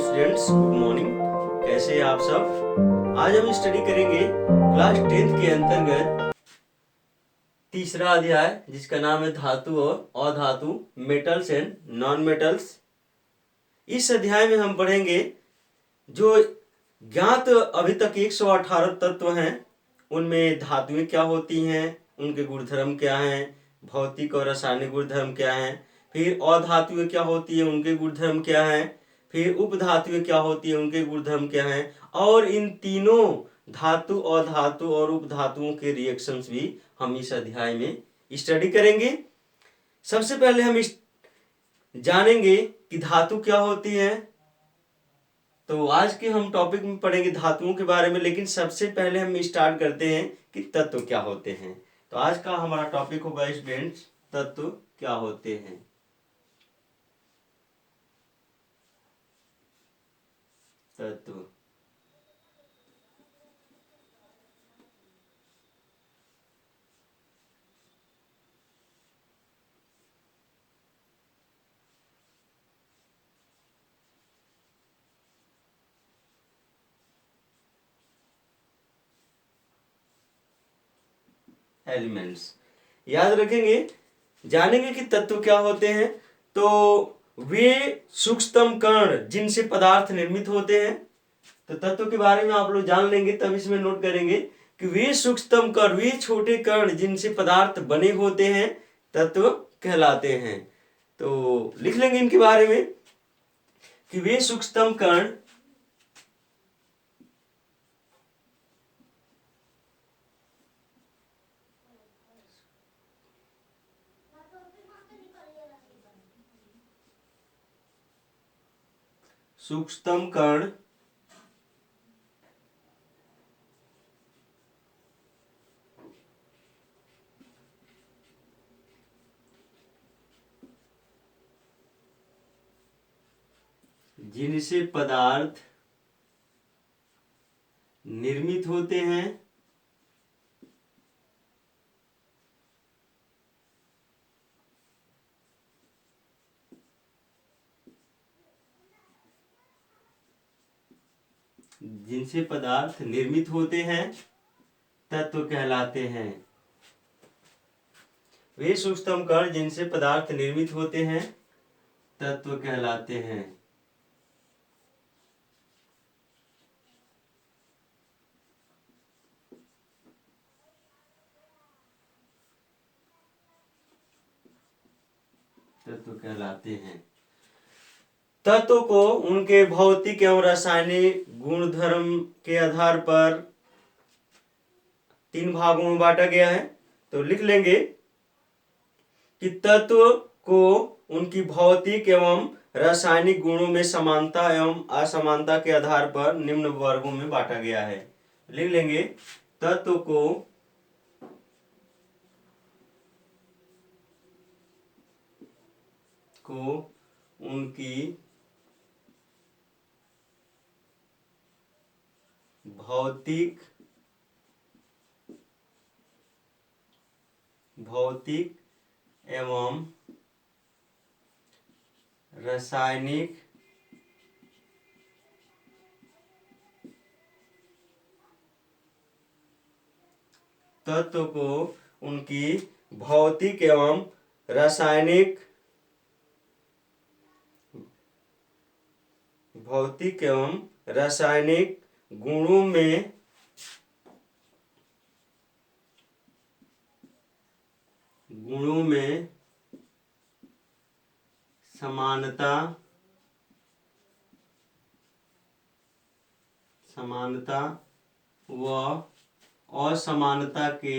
Students, good morning. कैसे हैं आप सब? आज हम स्टडी करेंगे क्लास 10th के अंतर्गत तीसरा अध्याय जिसका नाम है धातु और अधातु, मेटल्स एंड नॉन मेटल्स। इस अध्याय में हम पढ़ेंगे जो ज्ञात अभी तक 118 तत्व हैं, उनमें धातुएं क्या होती हैं, उनके गुणधर्म क्या हैं, भौतिक और रासायनिक गुणधर्म क्या हैं, फिर अधातुएं क्या होती है उनके गुणधर्म क्या हैं, फिर उपधातुएं क्या होती है उनके गुणधर्म क्या हैं, और इन तीनों धातु, अधातु और उपधातुओं के रिएक्शंस भी हम इस अध्याय में स्टडी करेंगे। सबसे पहले हम जानेंगे कि धातु क्या होती है। तो आज के हम टॉपिक में पढ़ेंगे धातुओं के बारे में, लेकिन सबसे पहले हम स्टार्ट करते हैं कि तत्व क्या होते हैं। तो आज का हमारा टॉपिक होगा स्टूडेंट्स, तत्व क्या होते हैं। तत्व एलिमेंट्स याद रखेंगे, जानेंगे कि तत्व क्या होते हैं। तो वे सूक्ष्मतम कण जिनसे पदार्थ निर्मित होते हैं। तो तत्व के बारे में आप लोग जान लेंगे, तब इसमें नोट करेंगे कि वे सूक्ष्मतम कण, वे छोटे कण जिनसे पदार्थ बने होते हैं, तत्व कहलाते हैं। तो लिख लेंगे इनके बारे में कि वे सूक्ष्मतम कण सूक्ष्मतम कण जिनसे पदार्थ निर्मित होते हैं, जिनसे पदार्थ निर्मित होते हैं तत्व कहलाते हैं। वे सूक्ष्मतम कण जिनसे पदार्थ निर्मित होते हैं तत्व कहलाते हैं। तत्व कहलाते हैं। तत्व को उनके भौतिक एवं रासायनिक गुणधर्म के आधार पर 3 भागों में बांटा गया है। तो लिख लेंगे कि तत्व को उनकी भौतिक एवं रासायनिक गुणों में समानता एवं असमानता के आधार पर निम्न वर्गों में बांटा गया है। लिख लेंगे तत्व को उनकी भौतिक एवं रासायनिक तत्व को उनकी भौतिक एवं रासायनिक गुणों में समानता व असमानता के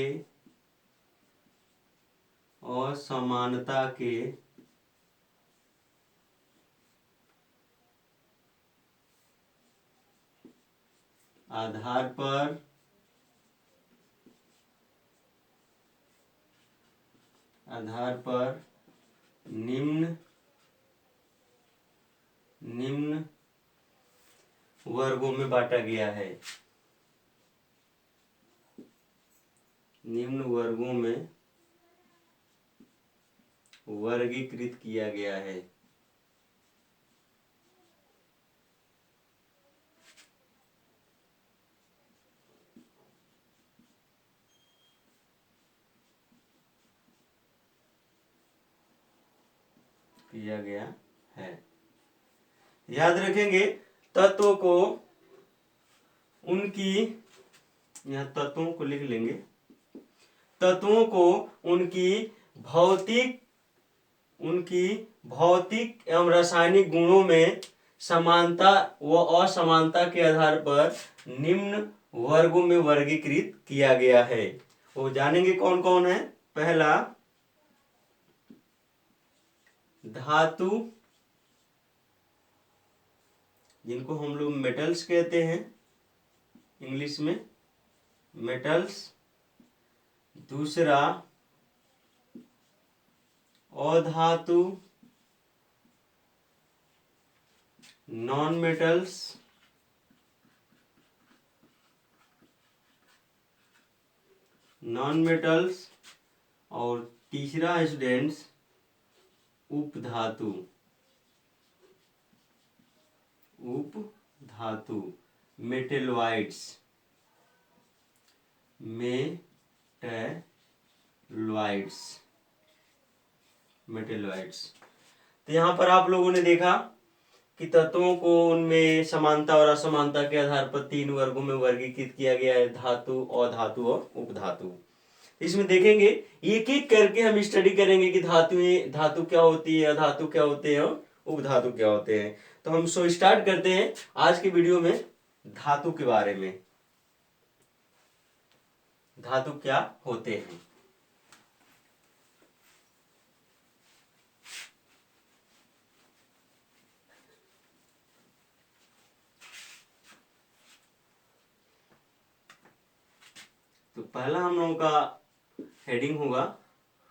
आधार पर निम्न वर्गों में बांटा गया है। निम्न वर्गों में वर्गीकृत किया गया है। किया गया है। याद रखेंगे तत्वों को उनकी, यहाँ तत्वों को लिख लेंगे, तत्वों को उनकी भौतिक एवं रासायनिक गुणों में समानता व असमानता के आधार पर निम्न वर्गों में वर्गीकृत किया गया है। वो जानेंगे कौन कौन है। पहला, धातु, जिनको हम लोग मेटल्स कहते हैं इंग्लिश में, मेटल्स। दूसरा, अधातु, नॉन मेटल्स। और तीसरा स्टूडेंट्स, उपधातु। मेटेलॉइड्स। तो यहाँ पर आप लोगों ने देखा कि तत्वों को उनमें समानता और असमानता के आधार पर 3 वर्गों में वर्गीकृत किया गया है, धातु, अधातु और उपधातु। इसमें देखेंगे एक एक करके हम स्टडी करेंगे कि धातु क्या होती है, अधातु क्या होते हैं और उपधातु क्या होते हैं। तो हम स्टार्ट करते हैं आज के वीडियो में धातु के बारे में। धातु क्या होते हैं। तो पहला हम लोगों का हेडिंग होगा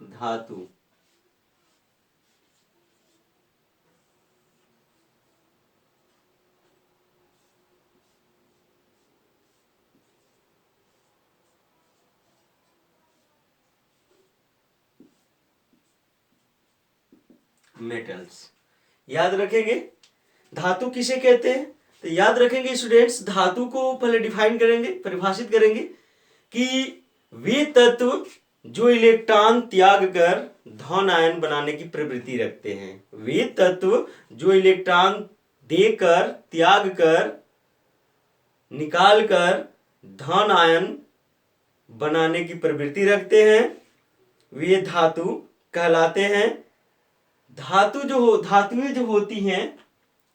धातु। मेटल्स। याद रखेंगे धातु किसे कहते हैं। तो याद रखेंगे स्टूडेंट्स, धातु को पहले डिफाइन करेंगे, परिभाषित करेंगे कि वे तत्व जो इलेक्ट्रॉन त्याग कर धन आयन बनाने की प्रवृत्ति रखते हैं। वे तत्व जो इलेक्ट्रॉन देकर, त्याग कर, निकाल कर धन आयन बनाने की प्रवृत्ति रखते हैं, वे धातु कहलाते हैं। धातुएं जो होती हैं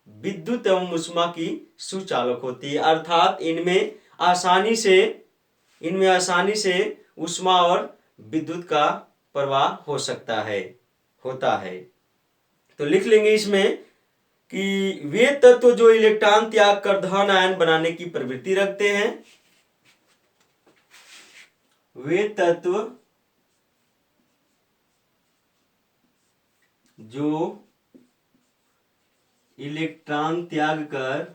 विद्युत एवं ऊष्मा की सुचालक होती है, अर्थात इनमें आसानी से ऊष्मा और विद्युत का प्रवाह होता है। तो लिख लेंगे इसमें कि वे तत्व जो इलेक्ट्रॉन त्याग कर धन आयन बनाने की प्रवृत्ति रखते हैं, वे तत्व जो इलेक्ट्रॉन त्याग कर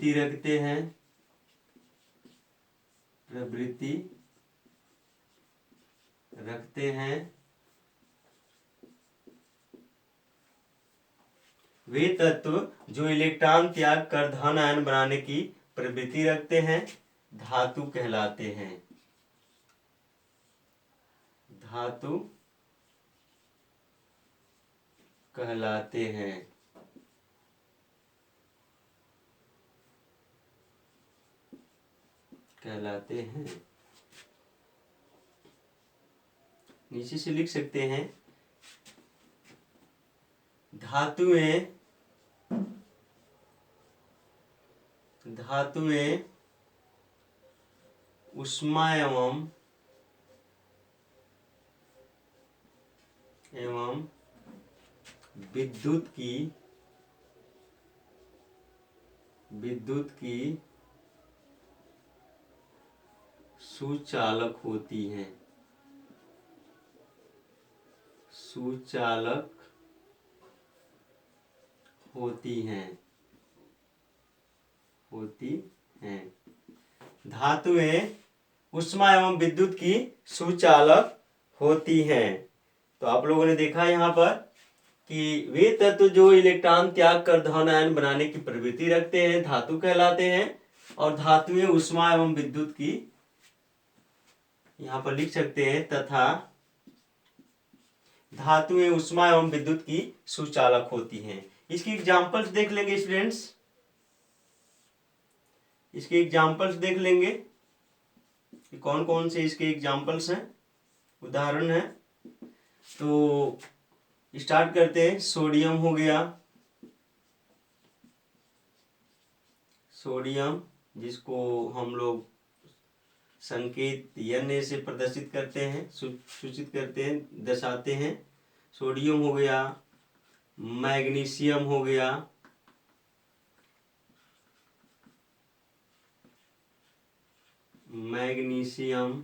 धन आयन बनाने की प्रवृत्ति रखते हैं, वे तत्व जो इलेक्ट्रॉन त्याग कर धन आयन बनाने की प्रवृत्ति रखते हैं धातु कहलाते हैं। धातु कहलाते हैं। नीचे से लिख सकते हैं, धातुएं ऊष्मा एवं विद्युत की सुचालक होती हैं। सुचालक होती हैं। धातुएं ऊष्मा एवं विद्युत की सुचालक होती हैं। तो आप लोगों ने देखा यहाँ पर कि वे तत्व जो इलेक्ट्रॉन त्याग कर धन आयन बनाने की प्रवृत्ति रखते हैं धातु कहलाते हैं, और धातुएं ऊष्मा एवं विद्युत की, यहाँ पर लिख सकते हैं, तथा धातुएं ऊष्मा एवं विद्युत की सुचालक होती हैं। इसकी एग्जांपल्स देख लेंगे स्टूडेंट्स, इसके एग्जांपल्स देख लेंगे कि कौन कौन से इसके एग्जांपल्स हैं, उदाहरण हैं। तो स्टार्ट करते हैं। सोडियम हो गया, सोडियम जिसको हम लोग संकेत n से प्रदर्शित करते हैं, सूचित करते हैं, दर्शाते हैं। सोडियम हो गया, मैग्नीशियम हो गया, मैग्नीशियम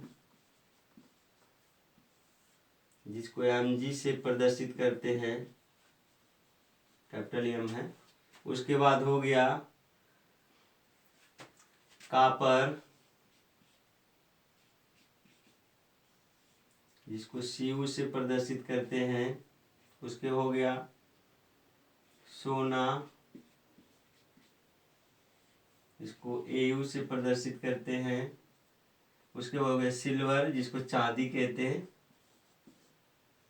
जिसको Mg से प्रदर्शित करते हैं, कैपिटल M है। उसके बाद हो गया कॉपर जिसको Cu से प्रदर्शित करते हैं। उसके हो गया सोना जिसको Au से प्रदर्शित करते हैं। उसके हो गया सिल्वर जिसको चांदी कहते हैं,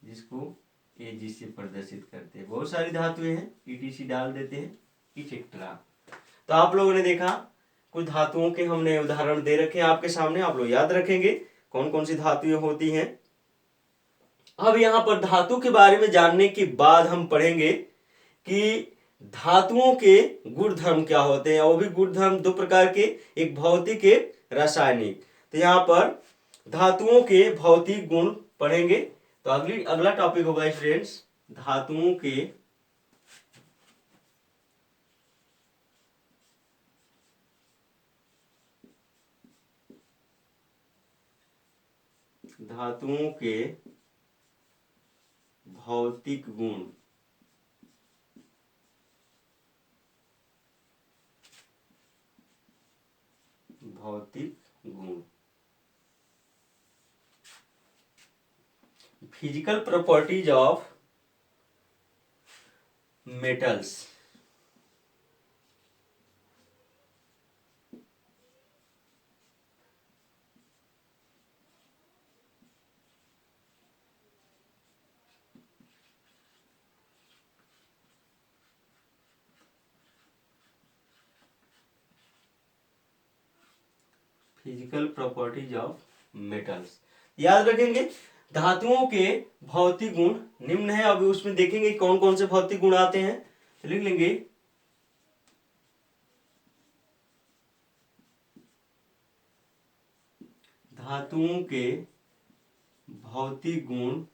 जिसको Ag से प्रदर्शित करते हैं। बहुत सारी धातुएं हैं, ETC डाल देते हैं, इसेक्ट्रा। तो आप लोगों ने देखा कुछ धातुओं के हमने उदाहरण दे रखे हैं आपके सामने, आप लोग याद रखेंगे कौन कौन सी धातुएं होती हैं। अब यहाँ पर धातु के बारे में जानने के बाद हम पढ़ेंगे कि धातुओं के गुण धर्म क्या होते हैं। वो भी गुण धर्म दो प्रकार के, एक भौतिक एक रासायनिक। तो यहाँ पर धातुओं के भौतिक गुण पढ़ेंगे। तो अगला टॉपिक होगा स्टूडेंट्स धातुओं के भौतिक गुण। Physical properties of metals. Physical properties of metals याद रखेंगे। धातुओं के भौतिक गुण निम्न है। अभी उसमें देखेंगे कौन कौन से भौतिक गुण आते हैं, तो लिख लेंगे। धातुओं के भौतिक गुण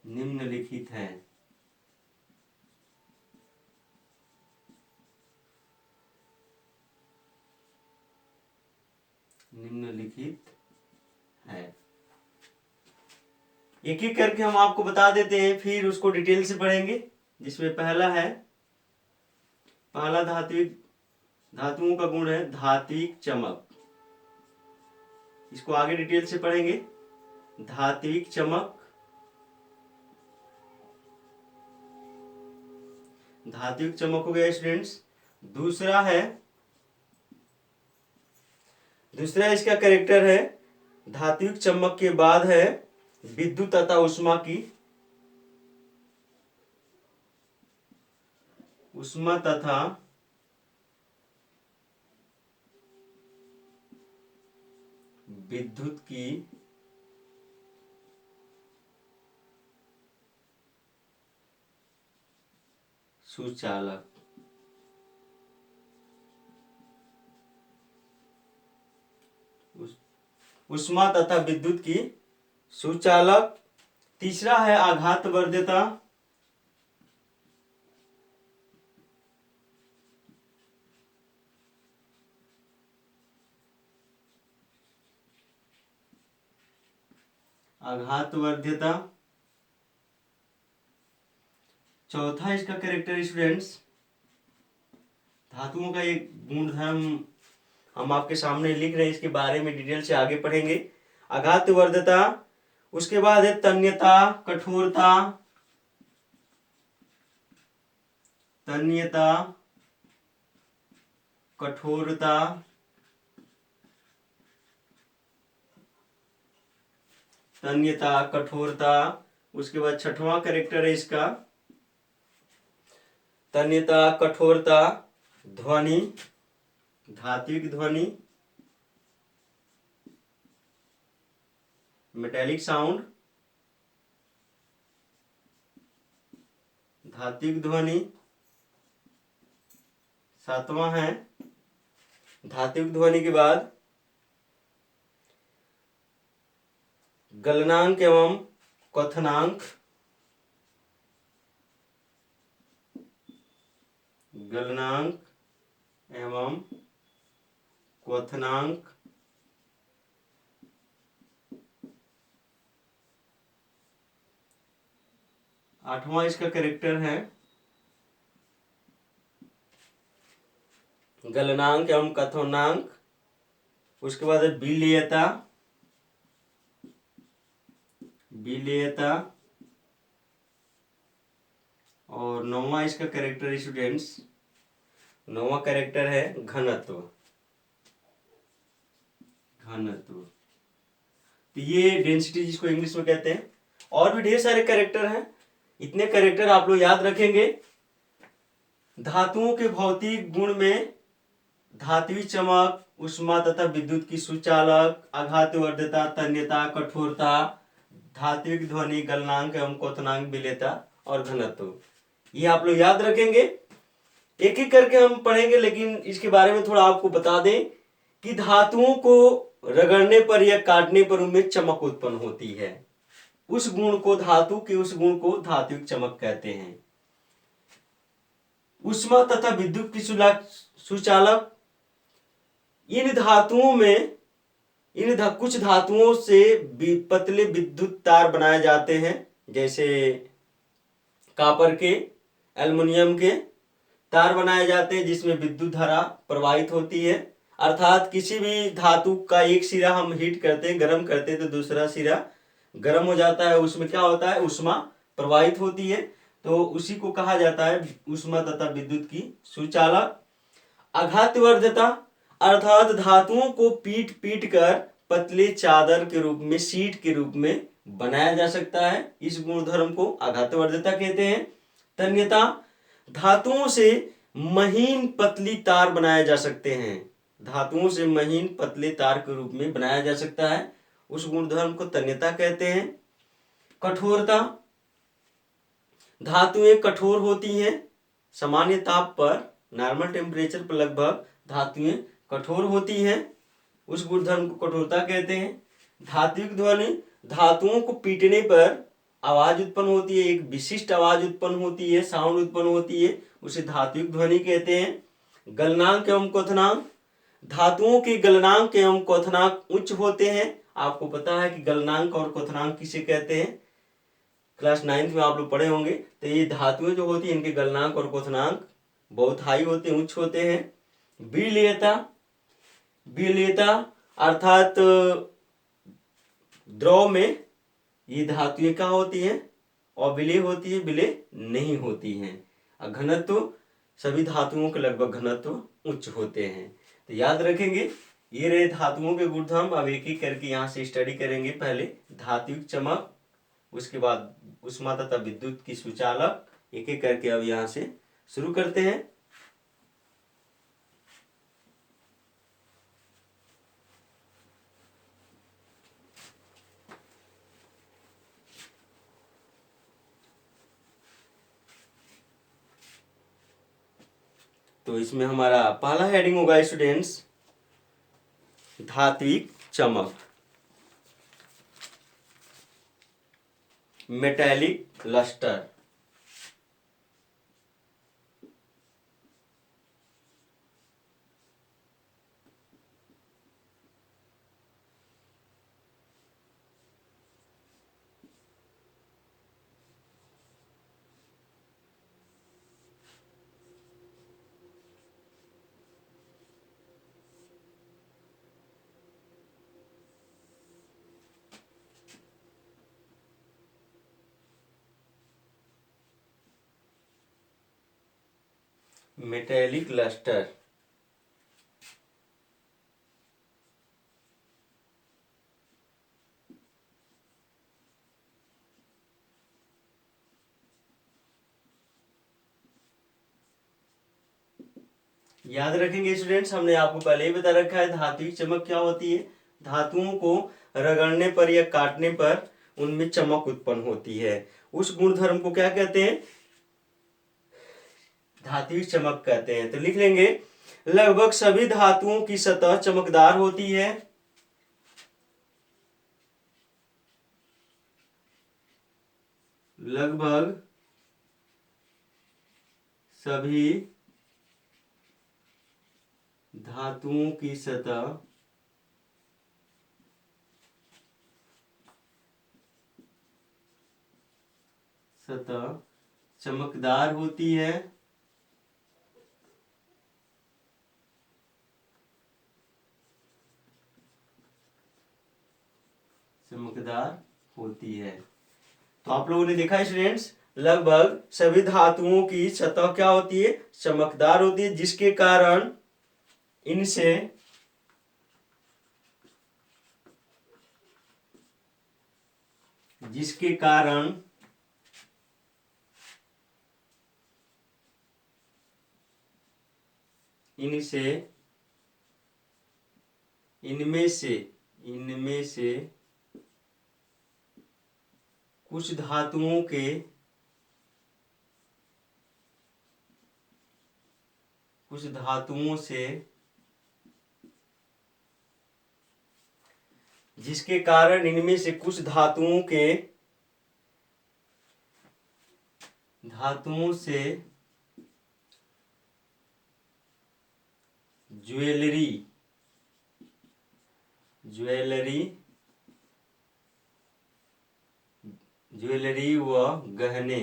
निम्नलिखित हैं। निम्नलिखित है। एक एक करके हम आपको बता देते हैं, फिर उसको डिटेल से पढ़ेंगे। जिसमें पहला धातुओं का गुण है धात्विक चमक। इसको आगे डिटेल से पढ़ेंगे। धात्विक चमक, धात्विक चमक हो गया स्टूडेंट्स। दूसरा इसका कैरेक्टर है। धात्विक चमक के बाद है विद्युत तथा ऊष्मा तथा विद्युत की सुचालक। ऊष्मा तथा विद्युत की सुचालक। तीसरा है आघातवर्ध्यता। आघातवर्ध्यता। चौथा इसका कैरेक्टर स्टूडेंट्स, धातुओं का एक गुणधर्म हम आपके सामने लिख रहे हैं, इसके बारे में डिटेल से आगे पढ़ेंगे। आघातवर्ध्यता, उसके बाद है तन्यता, कठोरता, तन्यता, कठोरता, तन्यता, कठोरता। उसके बाद छठवां कैरेक्टर है इसका तन्यता, कठोरता, ध्वनि, धात्विक ध्वनि, मेटेलिक साउंड, धात्विक ध्वनि। सातवां है धात्विक ध्वनि के बाद गलनांक एवं क्वथनांक, गलनांक एवं क्वथनांक। आठवां इसका कैरेक्टर है गलनांक एवं क्वथनांक। उसके बाद है विलेयता, विलेयता। और नौवां इसका कैरेक्टर स्टूडेंट्स, नौवां कैरेक्टर है घनत्व, घनत्व। तो ये डेंसिटी जिसको इंग्लिश में कहते हैं। और भी ढेर सारे कैरेक्टर हैं, इतने कैरेक्टर आप लोग याद रखेंगे। धातुओं के भौतिक गुण में धात्विक चमक, उष्मा तथा विद्युत की सुचालक, आघातवर्ध्यता, तन्यता, कठोरता, धात्विक ध्वनि, गलनांक एवं क्वथनांक, विलेयता और घनत्व, ये आप लोग याद रखेंगे। एक एक करके हम पढ़ेंगे, लेकिन इसके बारे में थोड़ा आपको बता दें कि धातुओं को रगड़ने पर या काटने पर उनमें चमक उत्पन्न होती है। उस गुण को, धातु के उस गुण को धात्विक चमक कहते हैं। उष्मा तथा विद्युत की सुचालक, इन धातुओं में कुछ धातुओं से पतले विद्युत तार बनाए जाते हैं, जैसे कॉपर के, एल्युमिनियम के तार बनाए जाते हैं जिसमें विद्युत धारा प्रवाहित होती है। अर्थात किसी भी धातु का एक सिरा हम हीट करते हैं, गर्म करते हैं, तो दूसरा सिरा गर्म हो जाता है, उसमें क्या होता है, उष्मा प्रवाहित होती है। तो उसी को कहा जाता है उष्मा तथा विद्युत की सुचालक। आघातवर्ध्यता, अर्थात धातुओं को पीट पीट कर पतले चादर के रूप में, शीट के रूप में बनाया जा सकता है। इस गुणधर्म को आघातवर्ध्यता कहते हैं। तन्यता, धातुओं से महीन पतली तार बनाए जा सकते हैं, धातुओं से महीन पतले तार के रूप में बनाया जा सकता है, उस गुणधर्म को तन्यता कहते हैं। कठोरता, धातुएं कठोर होती हैं, सामान्य ताप पर, नॉर्मल टेम्परेचर पर लगभग धातुएं कठोर होती हैं, उस गुणधर्म को कठोरता कहते हैं। धात्विक ध्वनि, धातुओं को पीटने पर आवाज उत्पन्न होती है, एक विशिष्ट आवाज उत्पन्न होती है, साउंड उत्पन्न होती है, उसे धात्विक ध्वनि कहते हैं। गलनांक एवं क्वथनांक, धातुओं के गलनांक एवं क्वथनांक उच्च होते हैं। आपको पता है कि गलनांक और क्वथनांक किसे कहते हैं, क्लास 9th में आप लोग पढ़े होंगे। तो ये धातुएं जो होती है, इनके गलनांक और क्वथनांक बहुत हाई होते हैं, उच्च होते हैं। विलेयता, विलेयता अर्थात द्रव में ये धातुएं क्या होती हैं, अविलेय होती है, विलेय नहीं होती हैं। घनत्व, सभी धातुओं के लगभग घनत्व उच्च होते हैं। तो याद रखेंगे, ये रहे धातुओं के गुणधर्म। अब एक एक करके यहाँ से स्टडी करेंगे। पहले धात्विक चमक, उसके बाद उष्मा तथा विद्युत की सुचालक, एक एक करके अब यहाँ से शुरू करते हैं। तो इसमें हमारा पहला हेडिंग होगा स्टूडेंट्स, धात्विक चमक, मेटेलिक लस्टर। Metallic lustre. याद रखेंगे स्टूडेंट्स, हमने आपको पहले ही बता रखा है धात्विक चमक क्या होती है। धातुओं को रगड़ने पर या काटने पर उनमें चमक उत्पन्न होती है। उस गुणधर्म को क्या कहते हैं? धात्विक चमक कहते हैं। तो लिख लेंगे, लगभग सभी धातुओं की सतह चमकदार होती है। लगभग सभी धातुओं की सतह चमकदार होती है। चमकदार होती है। तो आप लोगों ने देखा स्टूडेंट्स, लगभग सभी धातुओं की सतह क्या होती है? चमकदार होती है, जिसके कारण इनसे जिसके कारण इनसे इनमें से कुछ धातुओं के जिसके कारण इनमें से कुछ धातुओं से ज्वेलरी व गहने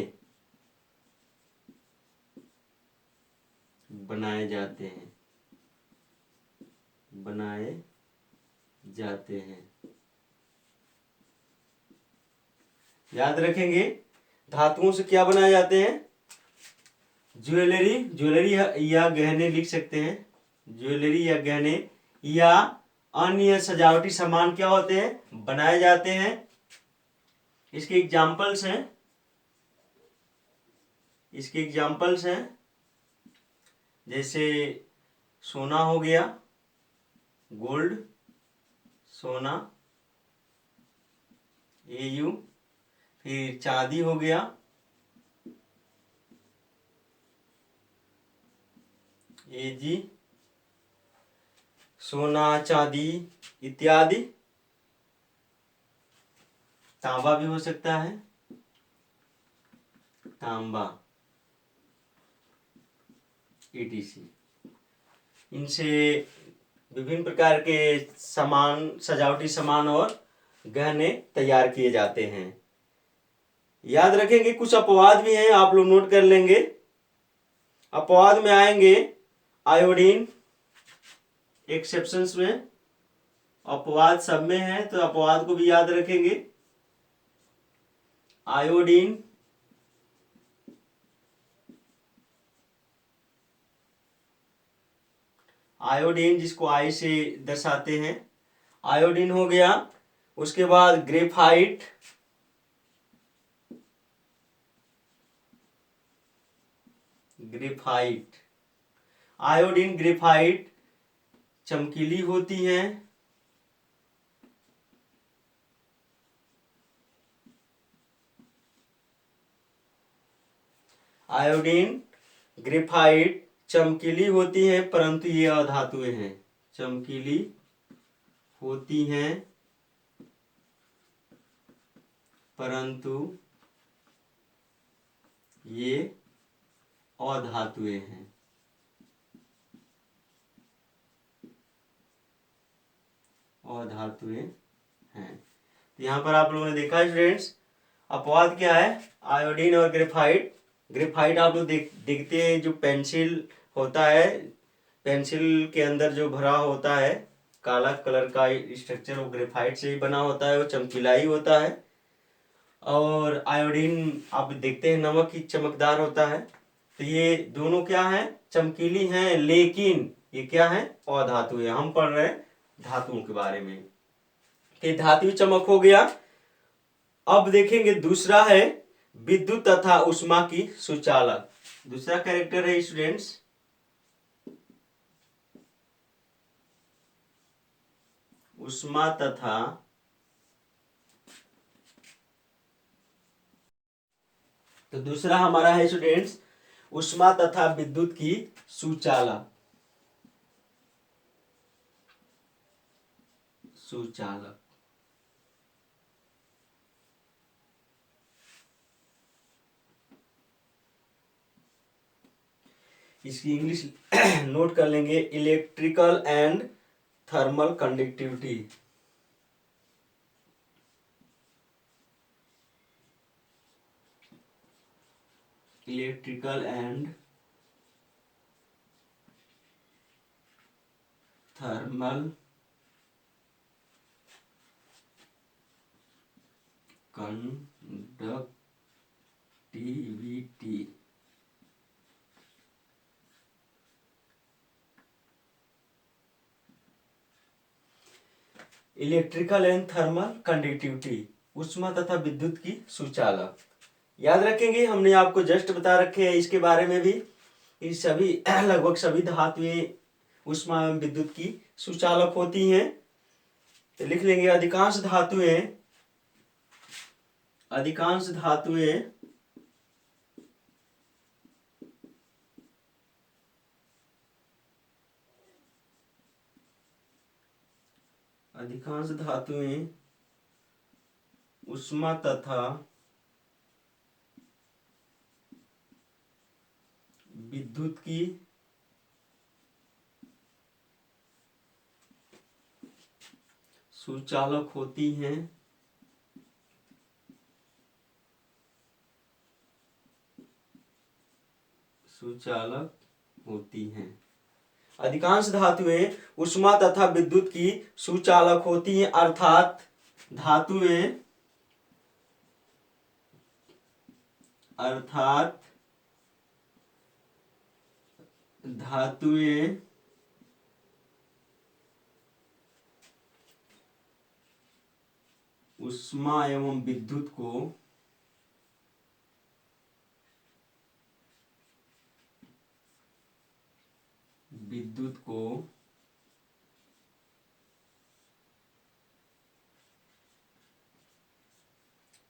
बनाए जाते हैं। याद रखेंगे, धातुओं से क्या बनाए जाते हैं? ज्वेलरी या गहने लिख सकते हैं। ज्वेलरी या गहने या अन्य सजावटी सामान क्या होते हैं? बनाए जाते हैं। इसके एग्जाम्पल्स हैं जैसे सोना हो गया, गोल्ड, सोना, AU। फिर चांदी हो गया, AG। सोना, चांदी इत्यादि। तांबा भी हो सकता है, तांबा, ETC। इनसे विभिन्न प्रकार के सामान, सजावटी सामान और गहने तैयार किए जाते हैं। याद रखेंगे, कुछ अपवाद भी हैं, आप लोग नोट कर लेंगे। अपवाद में आएंगे आयोडीन, एक्सेप्शंस में। अपवाद सब में है, तो अपवाद को भी याद रखेंगे। आयोडीन, जिसको आई से दर्शाते हैं, आयोडीन हो गया। उसके बाद ग्रेफाइट, आयोडीन, ग्रेफाइट चमकीली होती हैं। आयोडीन, ग्रेफाइट चमकीली होती हैं, परंतु ये अधातुएं हैं। चमकीली होती हैं परंतु ये अधातुएं हैं। तो यहाँ पर आप लोगों ने देखा स्टूडेंट्स, अपवाद क्या है? आयोडीन और ग्रेफाइट आप लोग देखते हैं, जो पेंसिल होता है, पेंसिल के अंदर जो भरा होता है काला कलर का स्ट्रक्चर, वो ग्रेफाइट से ही बना होता है, वो चमकीला ही होता है। और आयोडीन आप देखते हैं, नमक ही चमकदार होता है। तो ये दोनों क्या है, चमकीली हैं, लेकिन ये क्या है, अधातु है। हम पढ़ रहे हैं धातुओं के बारे में। कि धातु चमक हो गया। अब देखेंगे दूसरा है विद्युत तथा उष्मा की सुचालक। दूसरा कैरेक्टर है स्टूडेंट्स उष्मा तथा तो दूसरा हमारा है स्टूडेंट्स उष्मा तथा विद्युत की सुचालक। सुचालक इसकी इंग्लिश नोट कर लेंगे, electrical and thermal conductivity. Electrical and thermal conductivity. Electrical and thermal conductivity, उष्मा तथा विद्युत की सुचालक। याद रखेंगे, हमने आपको जस्ट बता रखे हैं इसके बारे में भी। इस सभी लगभग सभी धातुएं उष्मा एवं विद्युत की सुचालक होती हैं। तो लिख लेंगे अधिकांश धातुएं अधिकांश धातुएं अधिकांश धातुएं उष्मा तथा विद्युत की सुचालक होती हैं। सुचालक होती हैं। अधिकांश धातुएं उष्मा तथा विद्युत की सुचालक होती हैं, अर्थात धातुएं उष्मा एवं विद्युत को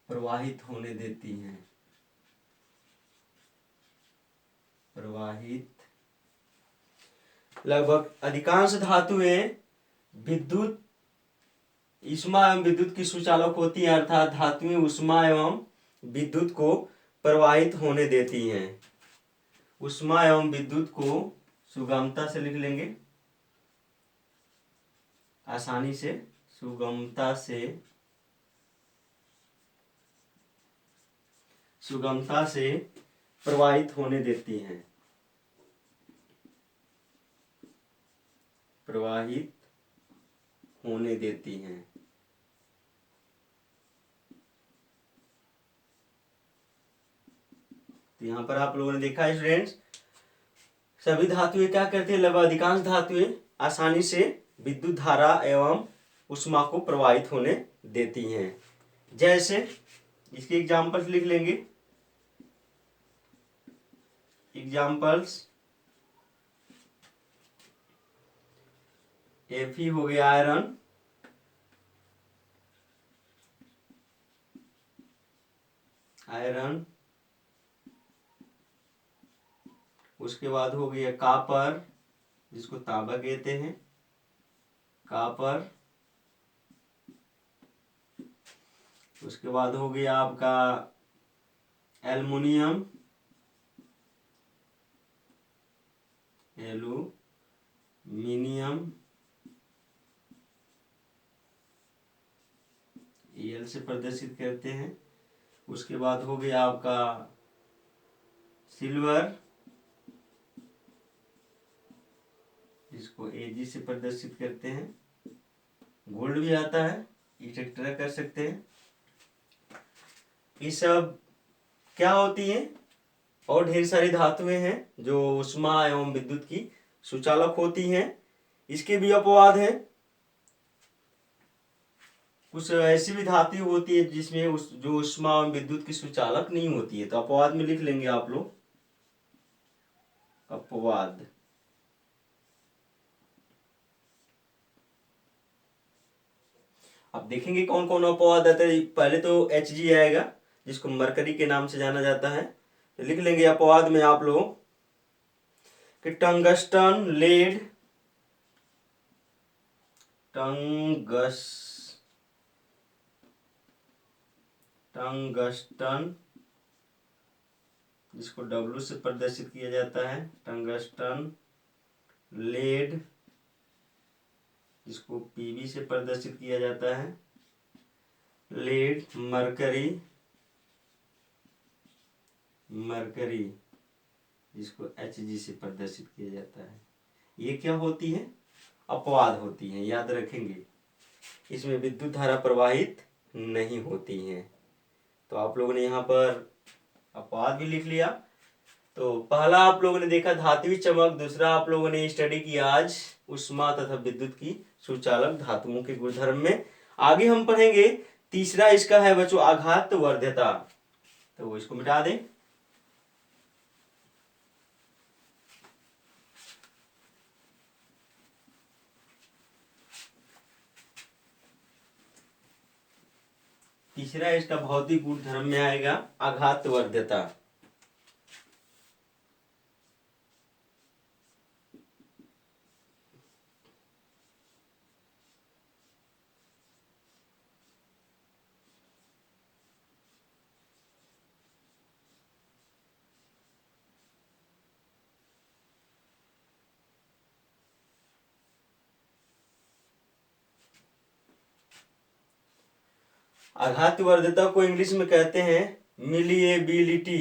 प्रवाहित होने देती हैं। प्रवाहित लगभग अधिकांश धातुएं विद्युत उष्मा एवं विद्युत की सुचालक होती हैं, अर्थात धातुएं उष्मा एवं विद्युत को प्रवाहित होने देती हैं। उष्मा एवं विद्युत को सुगमता से लिख लेंगे, आसानी से, सुगमता से प्रवाहित होने देती हैं। प्रवाहित होने देती हैं। तो यहाँ पर आप लोगों ने देखा है स्टूडेंट्स, सभी धातुएं क्या करती हैं, लगभग अधिकांश धातुएं आसानी से विद्युत धारा एवं उष्मा को प्रवाहित होने देती हैं। जैसे इसके एग्जाम्पल्स लिख लेंगे। एग्जाम्पल्स Fe हो गया आयरन, उसके बाद हो गया कॉपर, जिसको तांबा कहते हैं, कॉपर। उसके बाद हो गया आपका एल्युमिनियम, एल्यूमिनियम एल से प्रदर्शित करते हैं। उसके बाद हो गया आपका सिल्वर, जिसको एजी से प्रदर्शित करते हैं। गोल्ड भी आता है, इसे ट्रैक कर सकते हैं। ये सब क्या होती है, और ढेर सारी धातुएं हैं जो ऊष्मा एवं विद्युत की सुचालक होती हैं। इसके भी अपवाद हैं। कुछ ऐसी भी धातु होती है जिसमें जो ऊष्मा एवं विद्युत की सुचालक नहीं होती है, तो अपवाद में लिख लेंगे आप लोग, अपवाद। अब देखेंगे कौन कौन अपवाद आता है। पहले तो Hg आएगा, जिसको मरकरी के नाम से जाना जाता है। तो लिख लेंगे अपवाद में आप लोग कि टंगस्टन, लेड, टंगस्टन, जिसको W से प्रदर्शित किया जाता है, टंगस्टन, लेड, जिसको Pb से प्रदर्शित किया जाता है, लेड, मरकरी, जिसको Hg से प्रदर्शित किया जाता है। ये क्या होती है? अपवाद होती हैं, याद रखेंगे। इसमें विद्युत धारा प्रवाहित नहीं होती हैं। तो आप लोगों ने यहाँ पर अपवाद भी लिख लिया। तो पहला आप लोगों ने देखा धात्विक चमक, दूसरा आप लोगों ने स्टडी किया आज ऊष्मा तथा विद्युत की सुचालक धातुओं के गुणधर्म में। आगे हम पढ़ेंगे तीसरा इसका है बच्चों आघात वर्ध्यता। तो इसको मिटा दें। तीसरा इसका भौतिक गुणधर्म में आएगा आघात वर्ध्यता। आघात वर्ध्यता को इंग्लिश में कहते हैं मिलिएबिलिटी।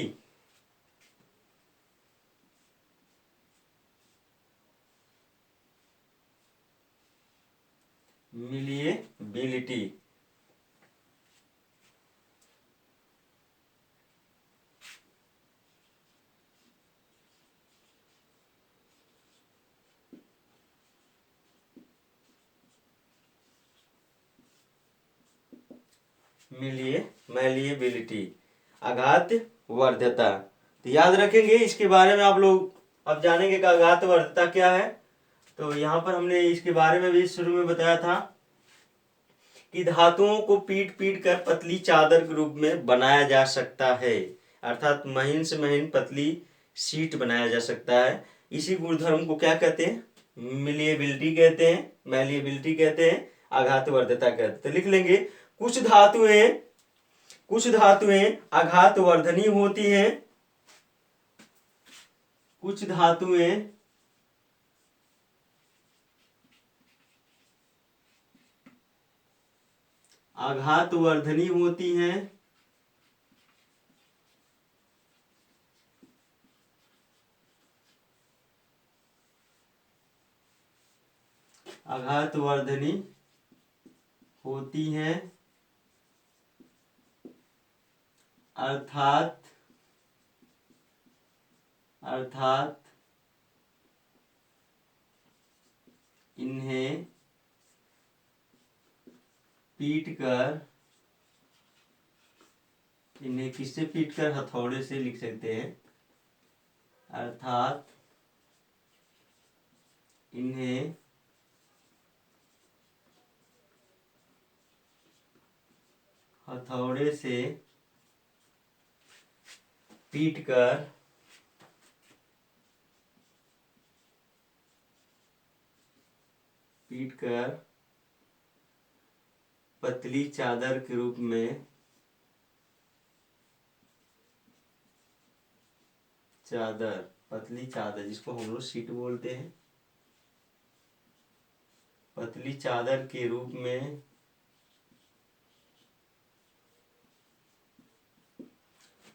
मिलिएबिलिटी। मैलिएबिलिटी, आघात वर्ध्यता। तो याद रखेंगे इसके बारे में आप लोग अब जानेंगे कि आघात वर्ध्यता क्या है। तो यहाँ पर हमने इसके बारे में भी शुरू में बताया था कि धातुओं को पीट पीट कर पतली चादर के रूप में बनाया जा सकता है, अर्थात महीन से महीन पतली शीट बनाया जा सकता है। इसी गुणधर्म को क्या कहते हैं? मिलिएबिलिटी कहते हैं, मैलिएबिलिटी कहते हैं, आघात वर्ध्यता कहते हैं। तो लिख लेंगे कुछ धातुएं आघात वर्धनी होती हैं, कुछ धातुएं आघात वर्धनी होती हैं, आघात वर्धनी होती हैं, अर्थात इन्हें पीट कर, इन्हें किससे पीट कर? हथौड़े से लिख सकते हैं, अर्थात इन्हें हथौड़े से पीट कर पतली चादर के रूप में पतली चादर, जिसको हम लोग शीट बोलते हैं, पतली चादर के रूप में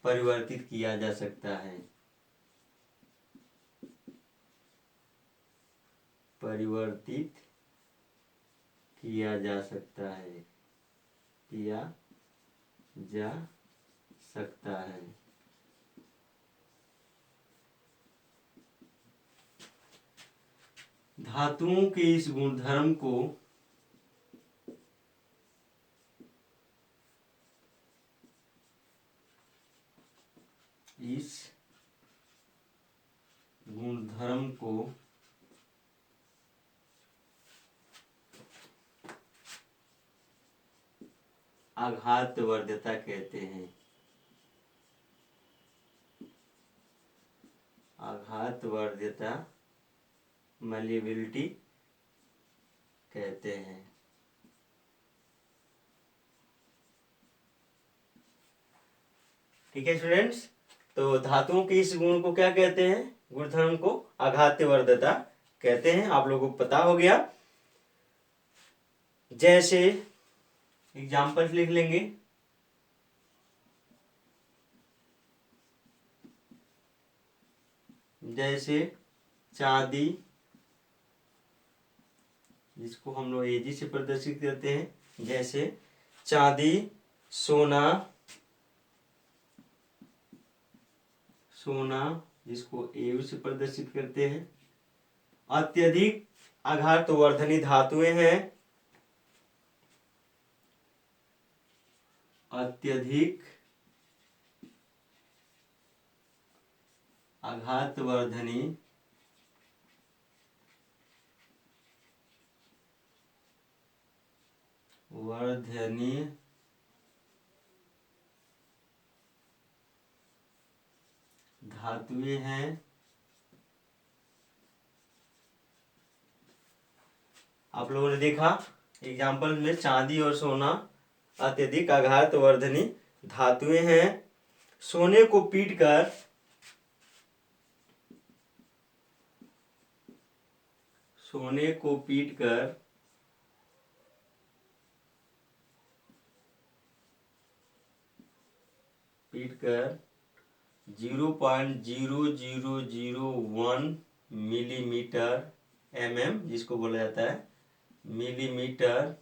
परिवर्तित किया जा सकता है, परिवर्तित किया जा सकता है, किया जा सकता है। धातुओं के इस गुणधर्म को इस गुणधर्म को आघातवर्ध्यता कहते हैं। आघातवर्ध्यता मैलिएबिलिटी कहते हैं। ठीक है स्टूडेंट्स, तो धातुओं के इस गुण को क्या कहते हैं? गुणधर्म को आघातवर्ध्यता कहते हैं। आप लोगों को पता हो गया। जैसे एग्जाम्पल्स लिख लेंगे। जैसे चांदी, जिसको हम लोग एजी से प्रदर्शित करते हैं। जैसे चांदी, सोना, सोना जिसको एयू से प्रदर्शित करते हैं, अत्यधिक आघातवर्धनी धातुएं हैं। अत्यधिक आघातवर्धनी धातुएं हैं। आप लोगों ने देखा एग्जाम्पल में चांदी और सोना अत्यधिक आघातवर्धनी धातुएं हैं। सोने को पीटकर सोने को पीटकर 0.0001 मिलीमीटर जिसको बोला जाता है मिलीमीटर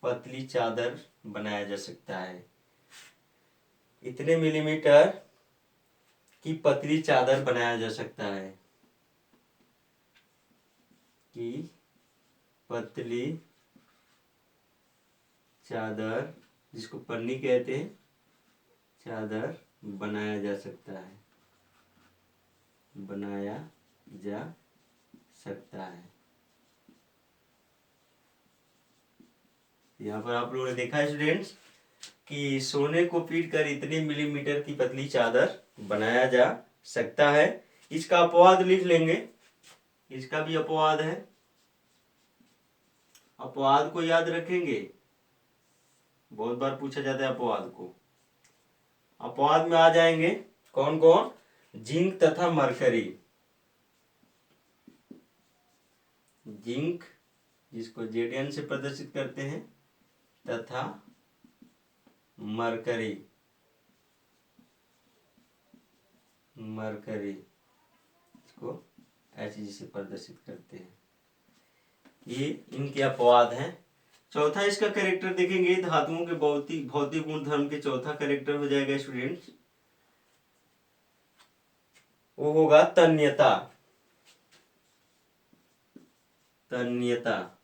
पतली चादर बनाया जा सकता है। इतने मिलीमीटर की पतली चादर बनाया जा सकता है। कि पतली चादर, जिसको पन्नी कहते हैं, चादर बनाया जा सकता है। बनाया जा सकता है। यहाँ पर आप लोगों ने देखा है स्टूडेंट्स कि सोने को पीटकर इतने मिलीमीटर की पतली चादर बनाया जा सकता है। इसका अपवाद लिख लेंगे। इसका भी अपवाद है। अपवाद को याद रखेंगे, बहुत बार पूछा जाता है अपवाद को। अपवाद में आ जाएंगे कौन कौन? जिंक तथा मरकरी। जिंक जिसको जेडन से प्रदर्शित करते हैं, तथा मरकरी इसको Hg से प्रदर्शित करते हैं। ये इनके अपवाद हैं। चौथा इसका कैरेक्टर देखेंगे। धातुओं के भौतिक गुणधर्म के चौथा कैरेक्टर हो जाएगा स्टूडेंट्स, वो होगा तन्यता। तन्यता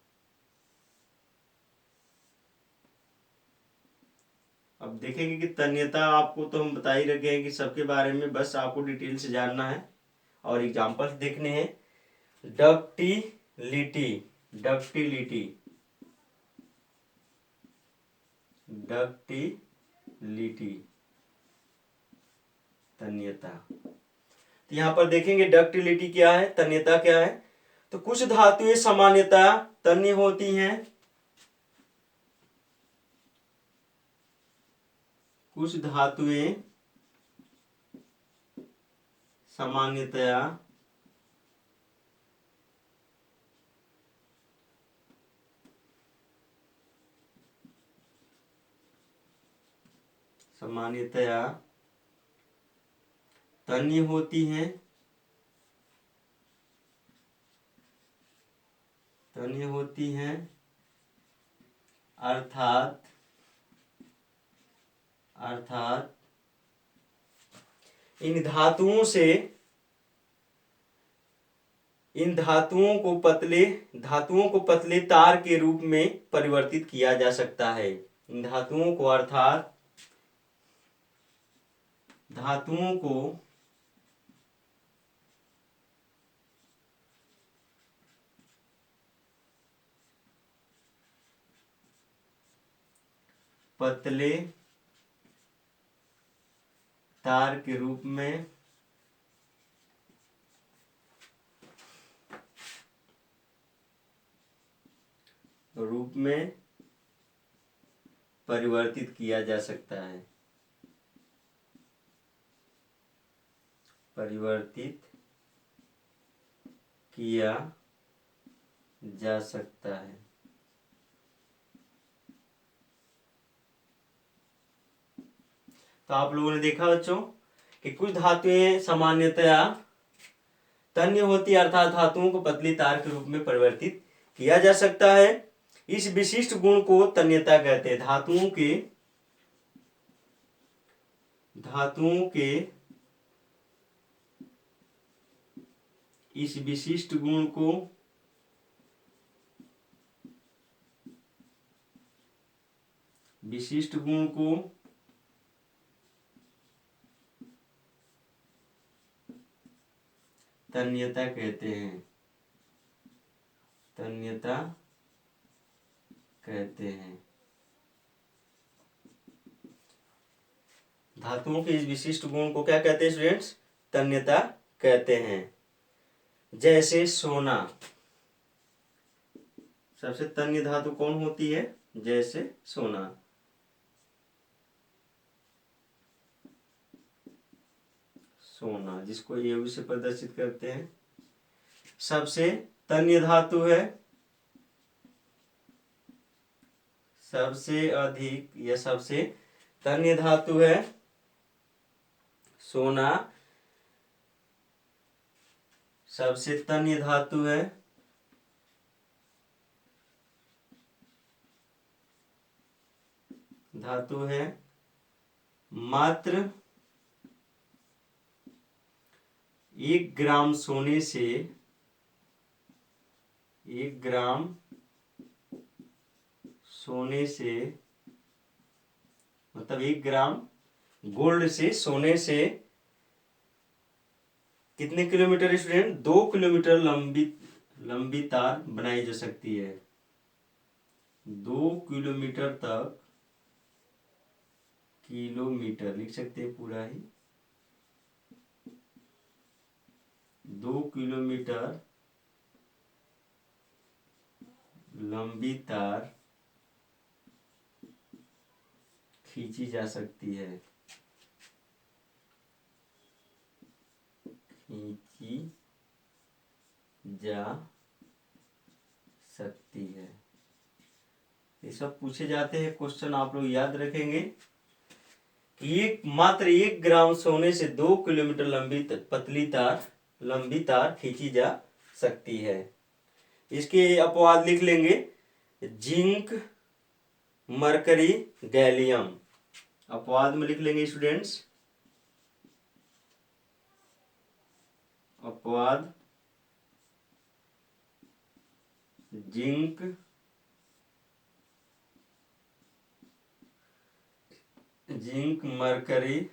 अब देखेंगे कि तन्यता आपको तो हम बता ही रखे हैं कि सबके बारे में बस आपको डिटेल से जानना है और एग्जांपल्स देखने हैं। डक्टिलिटी तन्यता। तो यहाँ पर देखेंगे डक्टिलिटी क्या है, तन्यता क्या है। तो कुछ धातुएं सामान्यतः तन्य होती हैं। कुछ धातुएं सामान्यतया तन्य होती हैं। अर्थात इन धातुओं से इन धातुओं को पतले तार के रूप में परिवर्तित किया जा सकता है। इन धातुओं को अर्थात धातुओं को पतले तार के रूप में परिवर्तित किया जा सकता है। परिवर्तित किया जा सकता है। तो आप लोगों ने देखा बच्चों कि कुछ धातुएं सामान्यतया तन्य होती है, अर्थात धातुओं को पतली तार के रूप में परिवर्तित किया जा सकता है। इस विशिष्ट गुण को तन्यता कहते हैं। धातुओं के इस विशिष्ट गुण को तन्यता कहते हैं। तन्यता कहते हैं। धातुओं के इस विशिष्ट गुण को क्या कहते हैं स्टूडेंट्स? तन्यता कहते हैं। जैसे सोना, सबसे तन्य धातु कौन होती है? जैसे सोना। सोना जिसको एयू से प्रदर्शित करते हैं, सबसे तन्य धातु है। सबसे अधिक या सबसे तन्य धातु है सोना। सबसे तन्य धातु है मात्र 1 ग्राम सोने से 1 ग्राम सोने से मतलब 1 ग्राम गोल्ड से सोने से कितने किलोमीटर स्टूडेंट? 2 किलोमीटर लंबी तार बनाई जा सकती है। 2 किलोमीटर तक, किलोमीटर लिख सकते हैं पूरा ही, 2 किलोमीटर लंबी तार खींची जा सकती है। खींची जा सकती है। ये सब पूछे जाते हैं क्वेश्चन, आप लोग याद रखेंगे कि मात्र 1 ग्राम सोने से 2 किलोमीटर लंबी तार खींची जा सकती है। इसके अपवाद लिख लेंगे, जिंक, मरकरी, गैलियम। अपवाद में लिख लेंगे स्टूडेंट्स, अपवाद जिंक, मरकरी,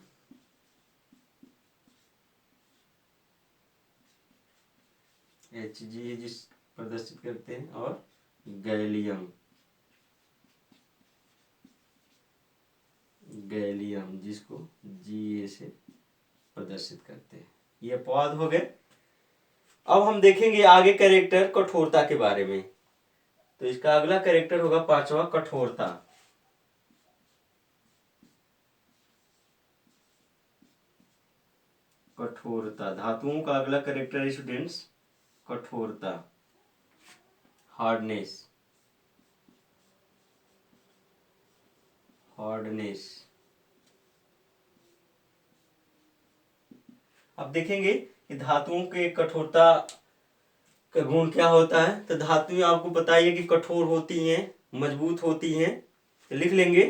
Hg जिस प्रदर्शित करते हैं, और गैलियम जिसको Ga से प्रदर्शित करते हैं। ये अपवाद हो गए। अब हम देखेंगे आगे कैरेक्टर कठोरता के बारे में। तो इसका अगला कैरेक्टर होगा 5वां, कठोरता। कठोरता धातुओं का अगला कैरेक्टर है स्टूडेंट्स कठोरता, हार्डनेस। अब देखेंगे कि धातुओं के कठोरता का गुण क्या होता है। तो धातुएं आपको पता ही है कि कठोर होती हैं, मजबूत होती हैं। तो लिख लेंगे,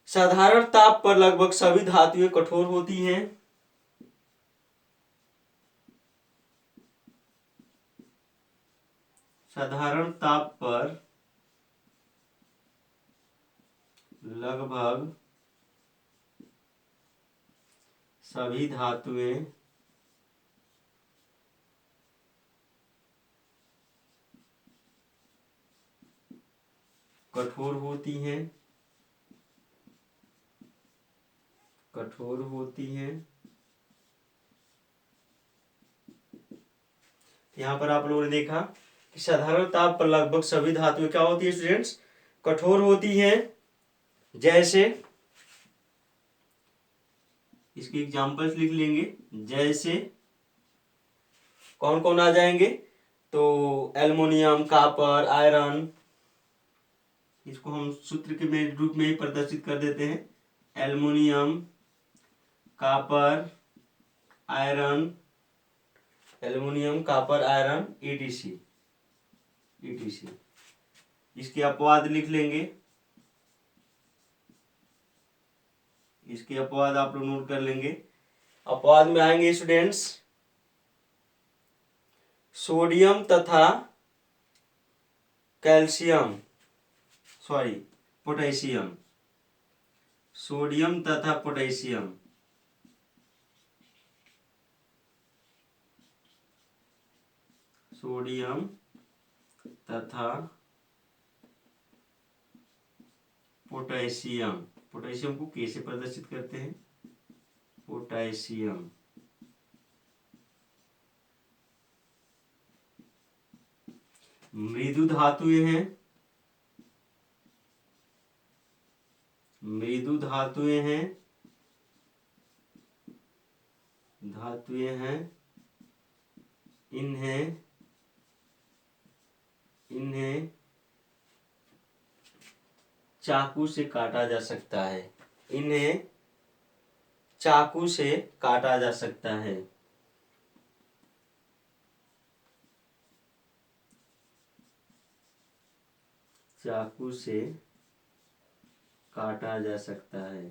साधारण ताप पर लगभग सभी धातुएं कठोर होती हैं। साधारण ताप पर लगभग सभी धातुएं कठोर होती हैं, कठोर होती हैं। यहाँ पर आप लोगों ने देखा कि साधारण ताप पर लगभग सभी धातुएं क्या होती है स्टूडेंट्स, कठोर होती हैं। जैसे इसके एग्जाम्पल्स लिख लेंगे, जैसे कौन कौन आ जाएंगे, तो एल्युमिनियम, कॉपर, आयरन, इसको हम सूत्र के में रूप में ही प्रदर्शित कर देते हैं, aluminium, copper, iron, aluminium, copper, iron, etc, etc. इसके अपवाद लिख लेंगे, इसके अपवाद आप लोग नोट कर लेंगे। अपवाद में आएंगे स्टूडेंट्स सोडियम तथा कैल्शियम, सॉरी पोटेशियम, सोडियम तथा पोटेशियम, सोडियम तथा पोटेशियम, पोटेशियम को कैसे प्रदर्शित करते हैं, पोटेशियम। मृदु धातुएं हैं, मृदु धातुएं हैं, धातुएं हैं, इन्हें चाकू से काटा जा सकता है, इन्हें चाकू से काटा जा सकता है। चाकू से काटा जा सकता है।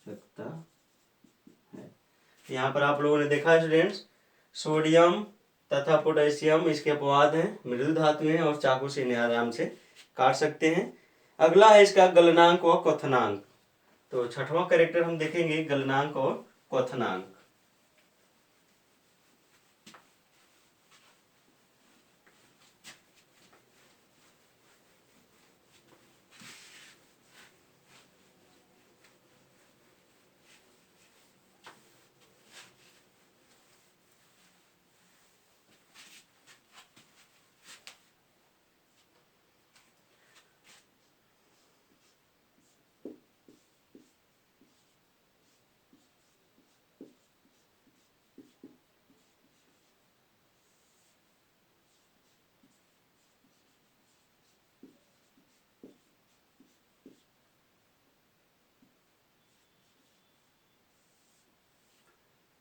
सकता है। यहाँ पर आप लोगों ने देखा स्टूडेंट्स, सोडियम तथा पोटेशियम इसके अपवाद हैं, मृदु धातु हैं और चाकू से इन्हें आराम से काट सकते हैं। अगला है इसका गलनांक और क्वथनांक। तो छठवां कैरेक्टर हम देखेंगे गलनांक और क्वथनांक।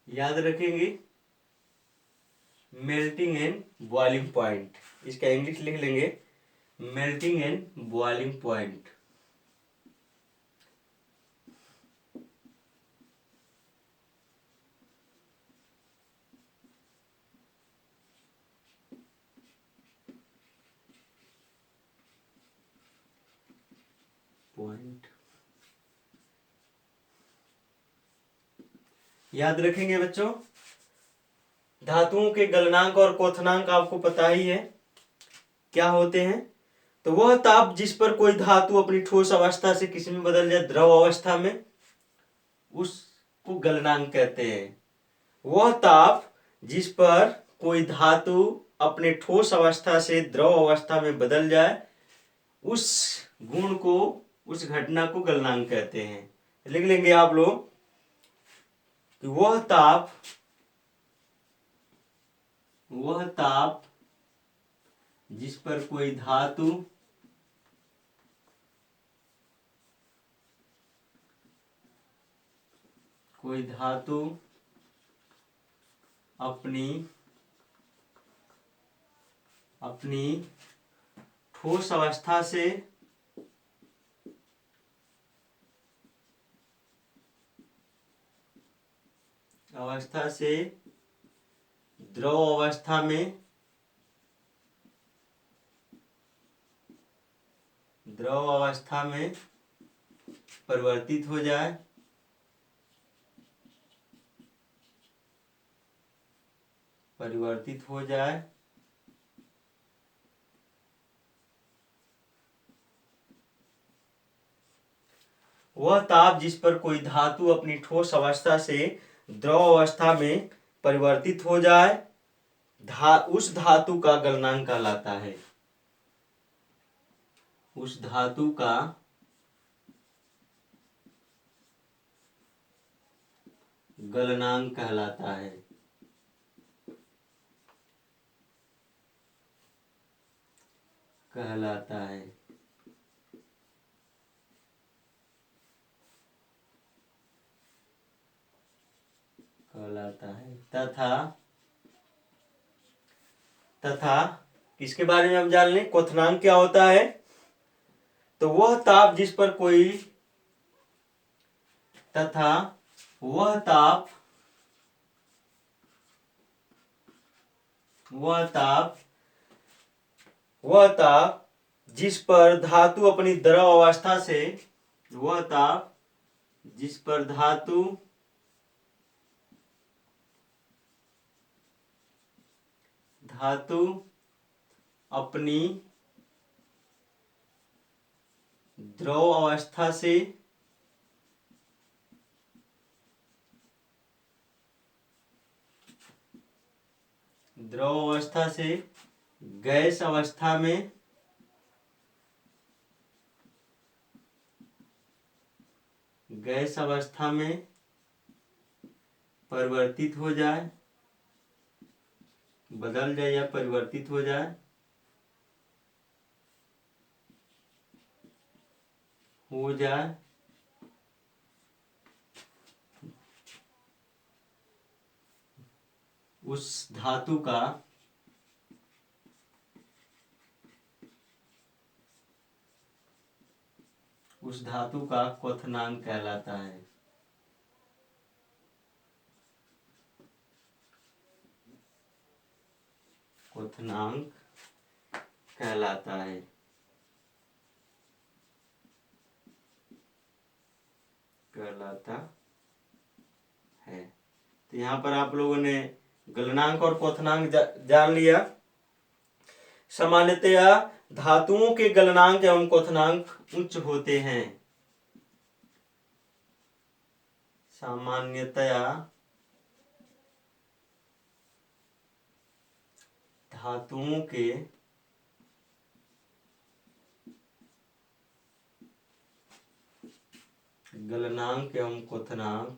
याद रखेंगे मेल्टिंग एंड बॉइलिंग पॉइंट, इसका इंग्लिश लिख लेंगे melting and boiling point. Point याद रखेंगे बच्चों। धातुओं के गलनांक और क्वथनांक आपको पता ही है क्या होते हैं। तो वह ताप जिस पर कोई धातु अपनी ठोस अवस्था से किसी में बदल जाए द्रव अवस्था में, उसको गलनांक कहते हैं। वह ताप जिस पर कोई धातु अपने ठोस अवस्था से द्रव अवस्था में बदल जाए, उस गुण को, उस घटना को गलनांक कहते हैं। लिख लेंगे आप लोग कि वह ताप जिस पर कोई धातु अपनी ठोस अवस्था से अवस्था से द्रव अवस्था में परिवर्तित हो जाए, वह ताप जिस पर कोई धातु अपनी ठोस अवस्था से द्रव अवस्था में परिवर्तित हो जाए, उस धातु का गलनांक कहलाता है। उस धातु का गलनांक कहलाता है। तथा किसके बारे में हम जान लें, क्वथनांक क्या होता है। तो वह ताप जिस पर कोई वह ताप जिस पर धातु अपनी द्रव अवस्था से अपनी द्रव अवस्था से गैस अवस्था में परिवर्तित हो जाए, बदल जाए या परिवर्तित हो जाए, उस धातु का क्वथनांक कहलाता है। तो यहाँ पर आप लोगों ने गलनांक और क्वथनांक जान लिया। सामान्यतया धातुओं के गलनांक एवं क्वथनांक उच्च होते हैं। धातुओं के गलनांक एवं क्वथनांक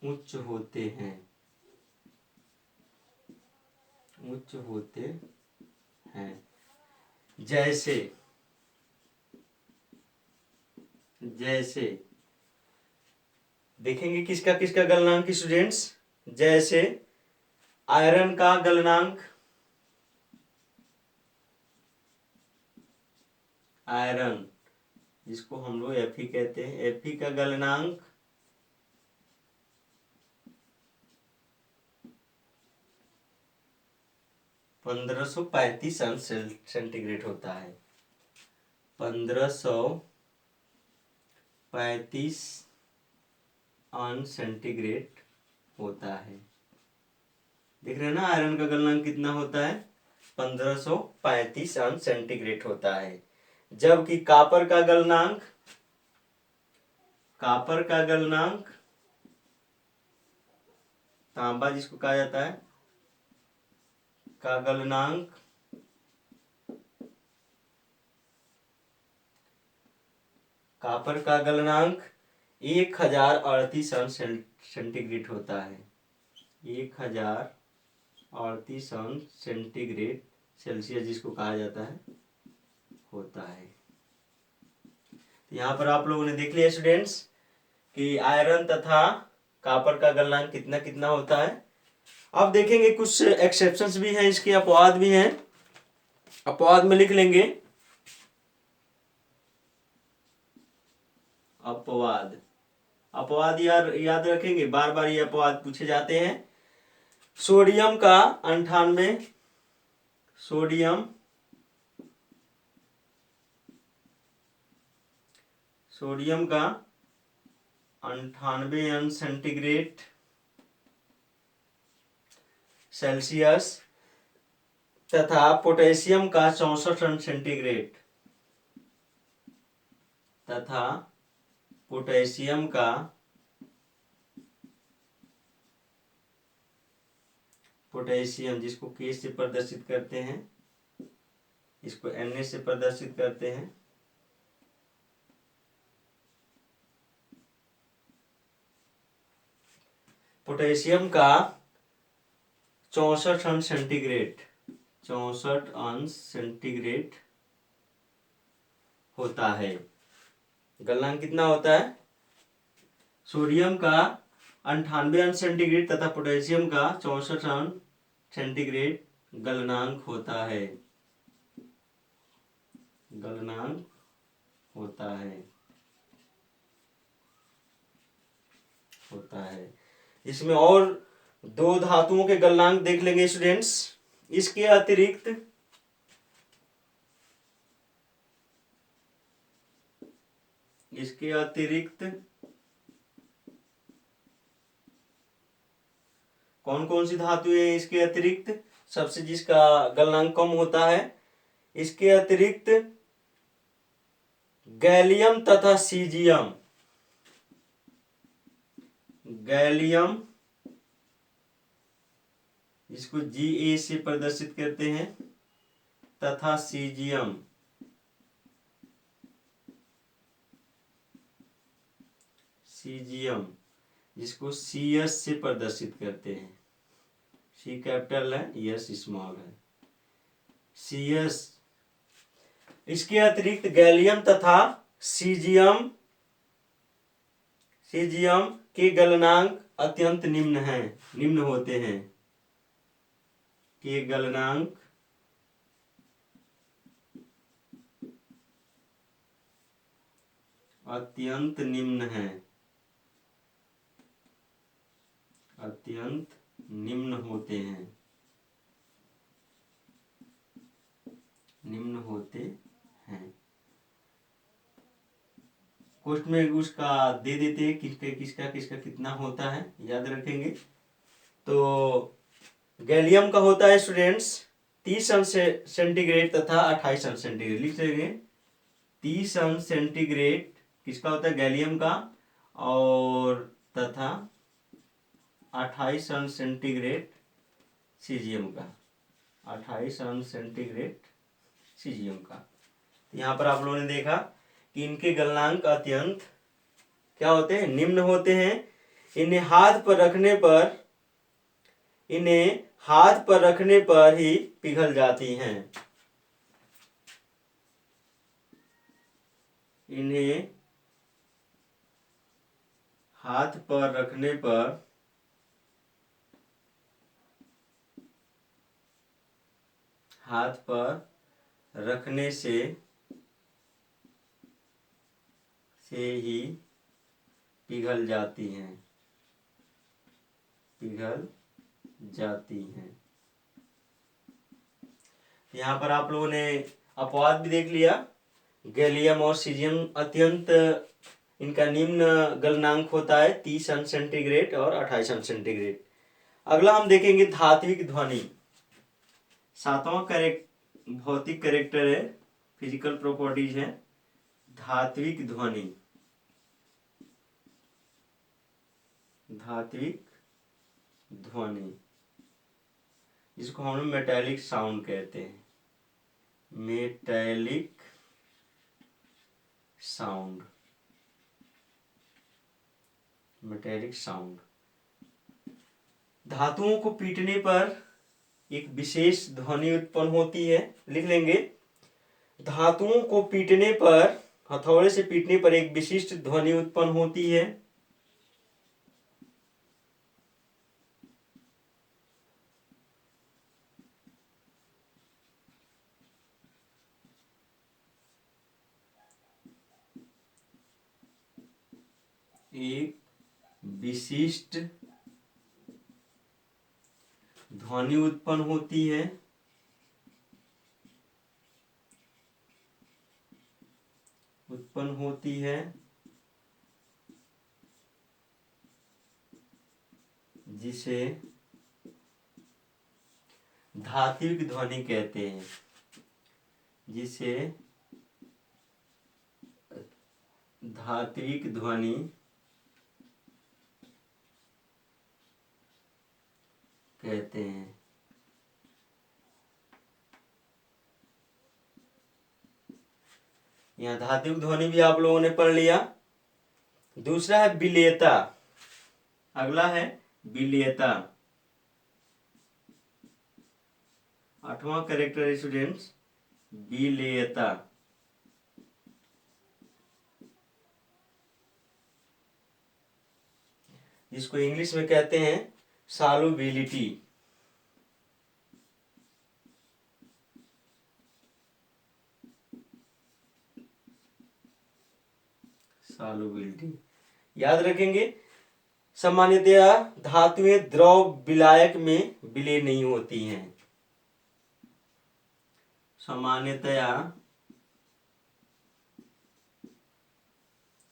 उच्च होते हैं। जैसे देखेंगे किसका किसका गलनांक स्टूडेंट्स। जैसे आयरन का गलनांक, आयरन जिसको हम लोग Fe कहते हैं, Fe का गलनांक 1535 अंश सेंटीग्रेड होता है। 1535 अंश सेंटीग्रेड होता है। देख रहे हैं ना आयरन का गलनांक कितना होता है, 1535 अंश सेंटीग्रेड होता है। जबकि कॉपर का गलनांक तांबा जिसको कहा जाता है का गलनांक 1038 अंश सेंटीग्रेड होता है। 1038 अंश सेंटीग्रेड सेल्सियस जिसको कहा जाता है होता है। तो यहाँ पर आप लोगों ने देख लिया स्टूडेंट्स कि आयरन तथा कॉपर का गलनांक कितना कितना होता है। अब देखेंगे कुछ एक्सेप्शंस भी हैं, इसके अपवाद भी हैं। अपवाद में लिख लेंगे अपवाद। अपवाद याद रखेंगे, बार बार ये अपवाद पूछे जाते हैं। सोडियम का 98, सोडियम का 98 अंश सेंटीग्रेड सेल्सियस तथा पोटेशियम का 64 अंश सेंटीग्रेड तथा पोटेशियम का जिसको K से प्रदर्शित करते हैं, इसको Na से प्रदर्शित करते हैं। पोटेशियम का 64 अंश सेंटीग्रेड, 64 अंश सेंटीग्रेड होता है। गलनांक कितना होता है? सोडियम का 98 अंश सेंटीग्रेड तथा पोटेशियम का 64 अंश सेंटीग्रेड गलनांक होता है। गलनांक होता है। इसमें और दो धातुओं के गलनांक देख लेंगे स्टूडेंट्स। इसके अतिरिक्त कौन कौन सी धातु है इसके अतिरिक्त? सबसे जिसका गलनांक कम होता है, इसके अतिरिक्त गैलियम तथा सीजियम, गैलियम जिसको Ga से प्रदर्शित करते हैं तथा सीजियम जिसको Cs से प्रदर्शित करते हैं। C कैपिटल है, S स्मॉल है। Cs। इसके अतिरिक्त गैलियम तथा सीजियम के गलनांक अत्यंत निम्न होते हैं। के गलनांक अत्यंत निम्न होते हैं। क्वेश्चन में उसका दे देते हैं किसका कितना होता है, याद रखेंगे। तो गैलियम का होता है स्टूडेंट्स 30 अंश सेंटीग्रेड तथा 28 अंश सेंटीग्रेड। लिख लेंगे 30 अंश सेंटीग्रेड किसका होता है? गैलियम का, और तथा 28 अंश सेंटीग्रेड सीजियम का। 28 अंश सेंटीग्रेड सीजियम का। यहाँ पर आप लोगों ने देखा कि इनके गलनांक अत्यंत क्या होते हैं? निम्न होते हैं। इन्हें हाथ पर रखने पर ही पिघल जाती हैं। इन्हें हाथ पर रखने से ही पिघल जाती हैं। यहाँ पर आप लोगों ने अपवाद भी देख लिया। गैलियम और सीजियम अत्यंत इनका निम्न गलनांक होता है 30 अंश सेंटीग्रेड और 28 अंश सेंटीग्रेड। अगला हम देखेंगे धात्विक ध्वनि। 7वां भौतिक कैरेक्टर है, फिजिकल प्रॉपर्टीज है धात्विक ध्वनि। जिसको हम लोग मेटालिक साउंड कहते हैं। Metallic sound. धातुओं को पीटने पर एक विशेष ध्वनि उत्पन्न होती है। लिख लेंगे धातुओं को पीटने पर, हथौड़े से पीटने पर एक विशिष्ट ध्वनि उत्पन्न होती है। एक विशिष्ट ध्वनि उत्पन्न होती है जिसे धात्विक ध्वनि कहते हैं। जिसे धात्विक ध्वनि कहते हैं। यहाँ धात्विक ध्वनि भी आप लोगों ने पढ़ लिया। दूसरा है विलेयता। अगला है विलेयता। 8वां कैरेक्टर स्टूडेंट्स विलेयता। जिसको इंग्लिश में कहते हैं सॉल्युबिलिटी। सॉल्युबिलिटी याद रखेंगे। सामान्यतया धातुएं द्रव विलायक में विलय नहीं होती हैं। सामान्यतया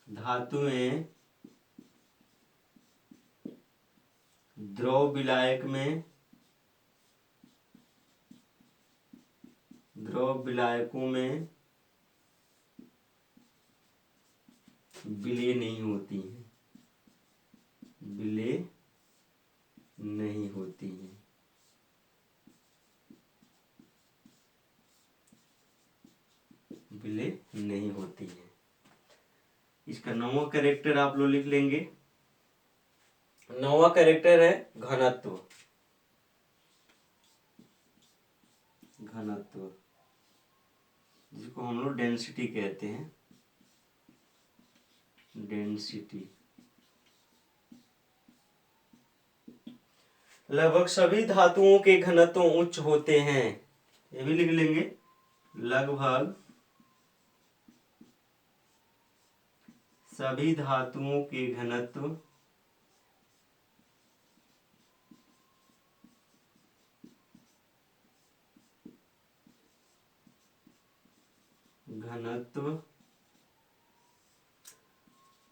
धातुएं द्रव विलायक में द्रव विलायकों में विलय नहीं होती हैं। विलय नहीं होती हैं। विलय नहीं होती हैं। इसका 9वां कैरेक्टर आप लोग लिख लेंगे। 9वां कैरेक्टर है घनत्व। घनत्व जिसको हम लोग डेंसिटी कहते हैं। डेंसिटी लगभग सभी धातुओं के घनत्व उच्च होते हैं। ये भी लिख लेंगे। लगभग सभी धातुओं के घनत्व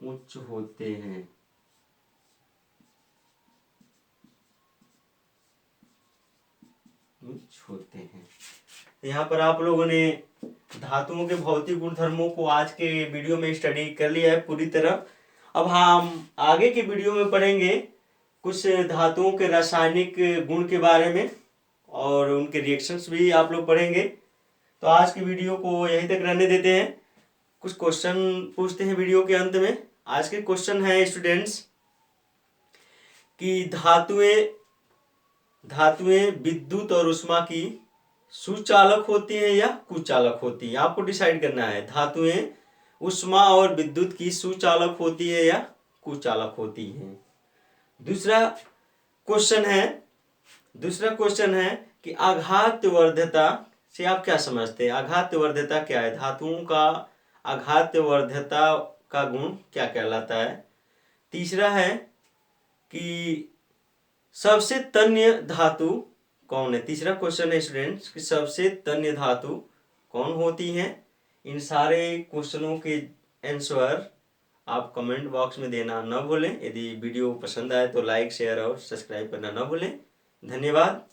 उच्च होते हैं। यहाँ पर आप लोगों ने धातुओं के भौतिक गुणधर्मों को आज के वीडियो में स्टडी कर लिया है पूरी तरह। अब हम आगे के वीडियो में पढ़ेंगे कुछ धातुओं के रासायनिक गुण के बारे में और उनके रिएक्शंस भी आप लोग पढ़ेंगे। तो आज की वीडियो को यहीं तक रहने देते हैं। कुछ क्वेश्चन पूछते हैं वीडियो के अंत में। आज के क्वेश्चन है स्टूडेंट्स कि धातुएं विद्युत और ऊष्मा की सुचालक होती है या कुचालक होती है। आपको डिसाइड करना है धातुएं ऊष्मा और विद्युत की सुचालक होती है या कुचालक होती है। दूसरा क्वेश्चन है कि आघातवर्ध्यता से आप क्या समझते हैं। आघातवर्ध्यता क्या है। धातुओं का आघातवर्ध्यता का गुण क्या कहलाता है। तीसरा है कि सबसे तन्य धातु कौन है। तीसरा क्वेश्चन है स्टूडेंट्स कि सबसे तन्य धातु कौन होती है। इन सारे क्वेश्चनों के आंसर आप कमेंट बॉक्स में देना न भूलें। यदि वीडियो पसंद आए तो लाइक शेयर और सब्सक्राइब करना न भूलें। धन्यवाद।